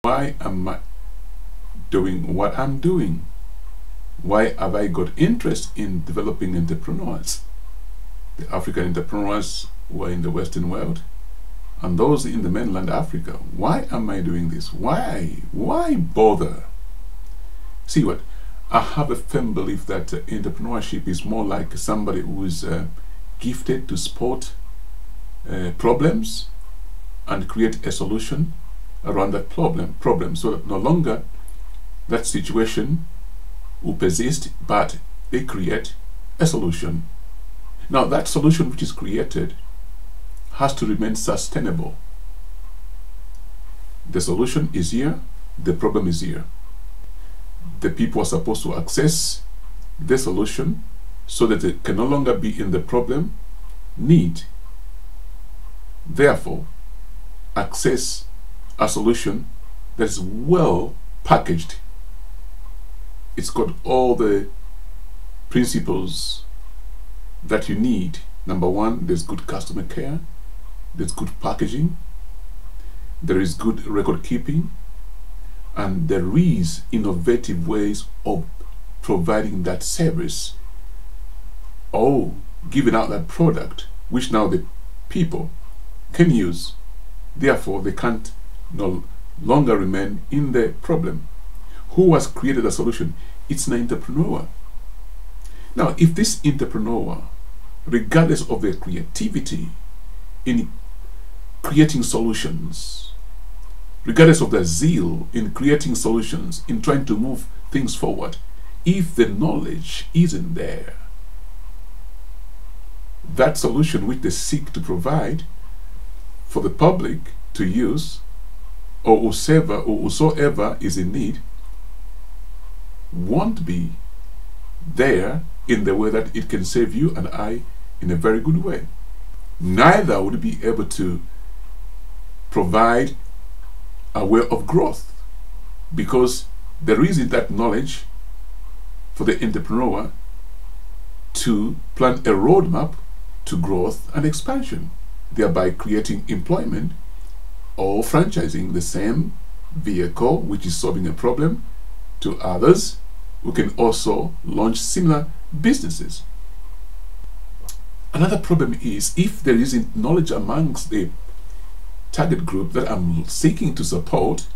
Why am I doing what I'm doing? Why have I got interest in developing entrepreneurs? The African entrepreneurs who are in the Western world and those in the mainland Africa. Why am I doing this? Why? Why bother? See what? I have a firm belief that entrepreneurship is more like somebody who is gifted to spot problems and create a solution around that problem so that no longer that situation will persist, but they create a solution. Now that solution which is created has to remain sustainable. The solution is here, the problem is here. The people are supposed to access the solution so that it can no longer be in the problem need. Therefore, access a solution that is well packaged. It's got all the principles that you need. Number one, there's good customer care, there's good packaging, there is good record keeping, and there is innovative ways of providing that service or giving out that product which now the people can use. Therefore, they can't no longer remain in the problem. Who has created a solution? It's an entrepreneur. Now, if this entrepreneur, regardless of their creativity in creating solutions, regardless of their zeal in creating solutions, in trying to move things forward, if the knowledge isn't there, that solution which they seek to provide for the public to use, or whosoever is in need, won't be there in the way that it can save you and I in a very good way. Neither would it be able to provide a way of growth, because there isn't that knowledge for the entrepreneur to plan a roadmap to growth and expansion, thereby creating employment or franchising the same vehicle which is solving a problem to others who can also launch similar businesses. Another problem is if there isn't knowledge amongst the target group that I'm seeking to support,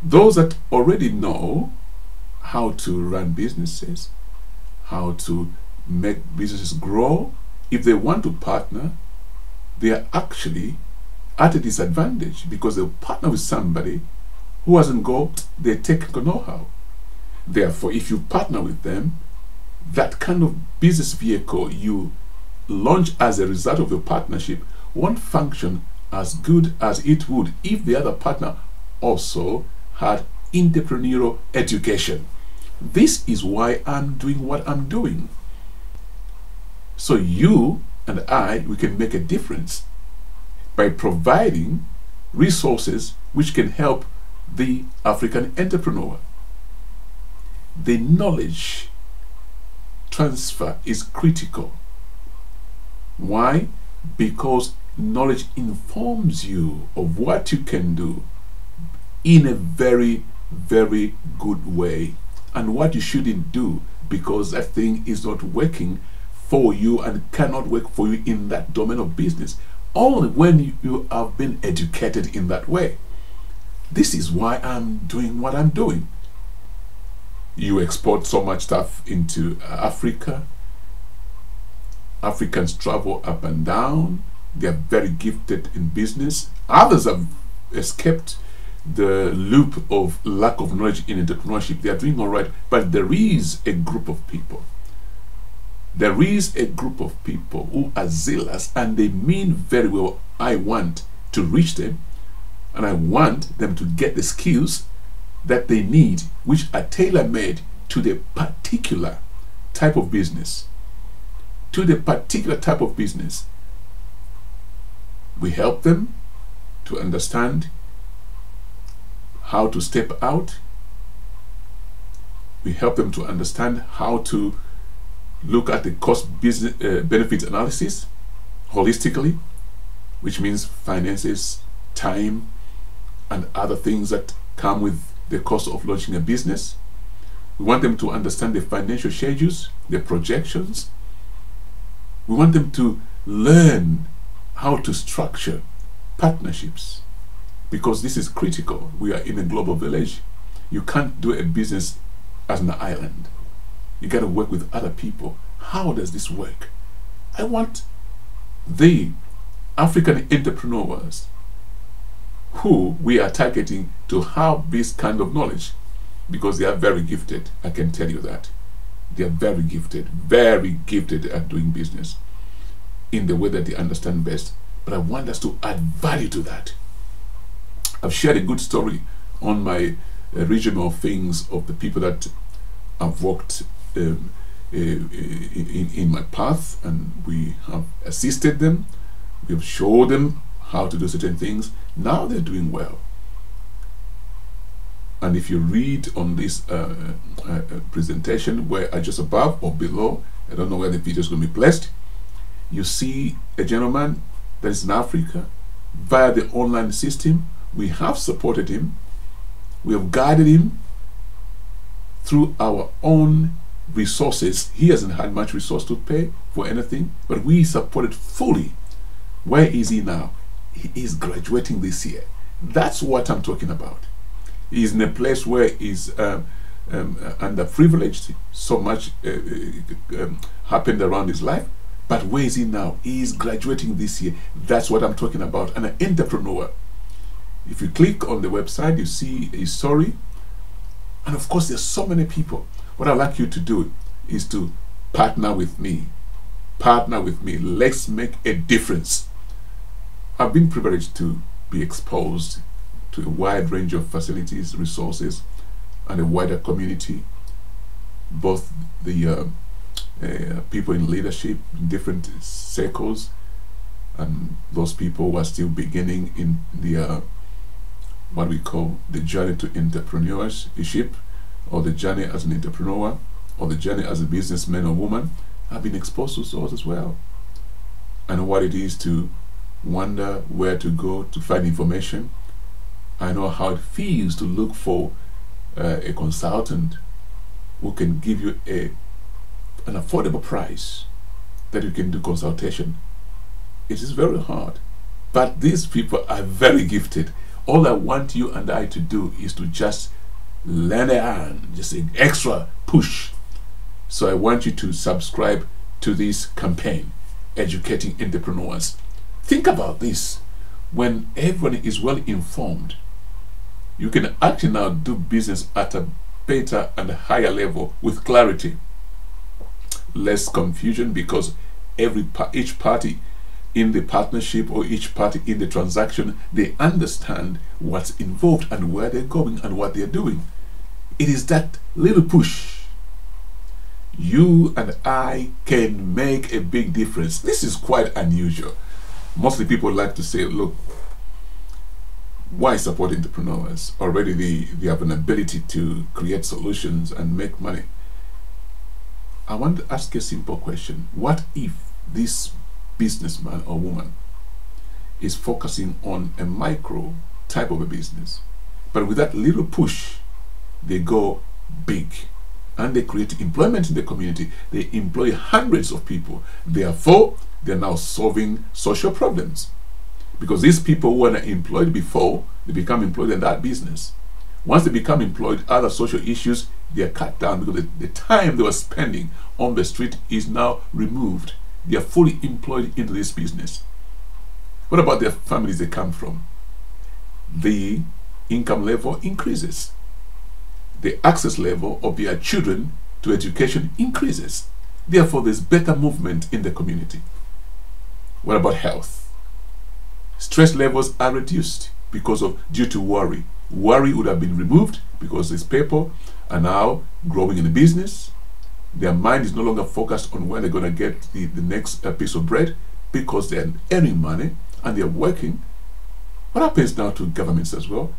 those that already know how to run businesses, how to make businesses grow, if they want to partner, they are actually at a disadvantage because they'll partner with somebody who hasn't got the technical know-how. Therefore, if you partner with them, that kind of business vehicle you launch as a result of your partnership won't function as good as it would if the other partner also had entrepreneurial education. This is why I'm doing what I'm doing. So you and I, we can make a difference by providing resources which can help the African entrepreneur. The knowledge transfer is critical. Why? Because knowledge informs you of what you can do in a very, very good way, and what you shouldn't do because that thing is not working for you and cannot work for you in that domain of business, only when you have been educated in that way. This is why I'm doing what I'm doing. You export so much stuff into Africa. Africans travel up and down. They are very gifted in business. Others have escaped the loop of lack of knowledge in entrepreneurship. They are doing all right, but there is a group of people. There is a group of people who are zealous and they mean very well. I want to reach them and I want them to get the skills that they need, which are tailor-made to the particular type of business. To the particular type of business. We help them to understand how to step out. We help them to understand how to look at the cost business benefit analysis holistically, which means finances, time, and other things that come with the cost of launching a business. We want them to understand the financial schedules, the projections. We want them to learn how to structure partnerships, because this is critical. We are in a global village. You can't do a business as an island. You got to work with other people. How does this work? I want the African entrepreneurs who we are targeting to have this kind of knowledge, because they are very gifted. I can tell you that. They are very gifted at doing business in the way that they understand best. But I want us to add value to that. I've shared a good story on my regional things of the people that I've worked in my path, and we have assisted them. We have showed them how to do certain things. Now they're doing well. And if you read on this presentation, where I just above or below, I don't know where the video is going to be placed, you see a gentleman that is in Africa via the online system. We have supported him. We have guided him through our own resources. He hasn't had much resource to pay for anything, but we supported fully. Where is he now? He is graduating this year. That's what I'm talking about. He's in a place where he's underprivileged. So much happened around his life. But where is he now? He is graduating this year. That's what I'm talking about. An entrepreneur. If you click on the website, you see his story. And of course, there's so many people. What I'd like you to do is to partner with me. Partner with me. Let's make a difference. I've been privileged to be exposed to a wide range of facilities, resources, and a wider community. Both the people in leadership in different circles, and those people who are still beginning in the what we call the journey to entrepreneurship, or the journey as an entrepreneur, or the journey as a businessman or woman. I've been exposed to those as well. I know what it is to wonder where to go to find information. I know how it feels to look for a consultant who can give you an affordable price that you can do consultation. It is very hard, but these people are very gifted. All I want you and I to do is to just lend a hand, just an extra push. So I want you to subscribe to this campaign, Educating Entrepreneurs. Think about this. When everyone is well informed, you can actually now do business at a better and higher level with clarity. Less confusion, because each party in the partnership or each party in the transaction, they understand what's involved and where they're going and what they're doing. It is that little push. You and I can make a big difference. This is quite unusual. Mostly people like to say, look, why support entrepreneurs? Already they have an ability to create solutions and make money. I want to ask a simple question. What if this businessman or woman is focusing on a micro type of a business, but with that little push, they go big and they create employment in the community. They employ hundreds of people. Therefore, they're now solving social problems. Because these people who were employed before, they become employed in that business. Once they become employed, other social issues, they are cut down, because the time they were spending on the street is now removed. They are fully employed into this business. What about their families they come from? The income level increases. The access level of their children to education increases. Therefore, there's better movement in the community. What about health? Stress levels are reduced due to worry. Worry would have been removed because these people are now growing in the business. Their mind is no longer focused on where they're going to get the next piece of bread, because they're earning money and they're working. What happens now to governments as well?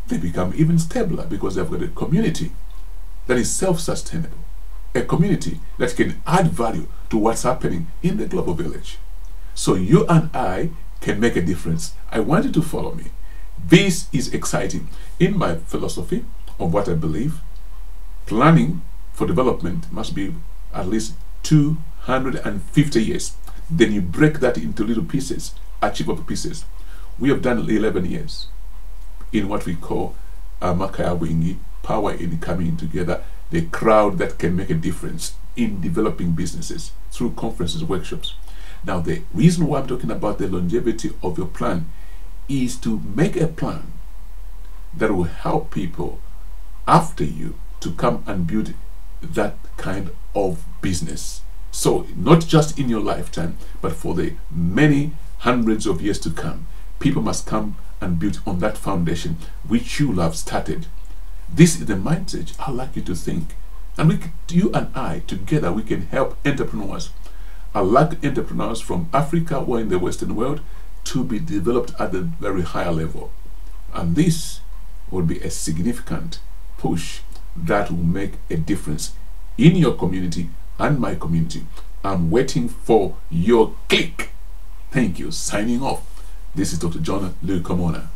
They become even stabler because they've got a community that is self-sustainable, a community that can add value to what's happening in the global village. So you and I can make a difference. I want you to follow me. This is exciting. In my philosophy of what I believe, planning for development must be at least 250 years. Then you break that into little pieces, achievable pieces. We have done 11 years in what we call Makaya Wingi, power in coming together, the crowd that can make a difference in developing businesses through conferences, workshops. Now, the reason why I'm talking about the longevity of your plan is to make a plan that will help people after you to come and build that kind of business. So not just in your lifetime, but for the many hundreds of years to come, people must come and build on that foundation which you have started. This is the mindset I'd like you to think. And you and I together, we can help entrepreneurs. I like entrepreneurs from Africa or in the Western world to be developed at a very higher level. And this will be a significant push that will make a difference in your community and my community. I'm waiting for your click. Thank you. Signing off. This is Dr. John Lukomona.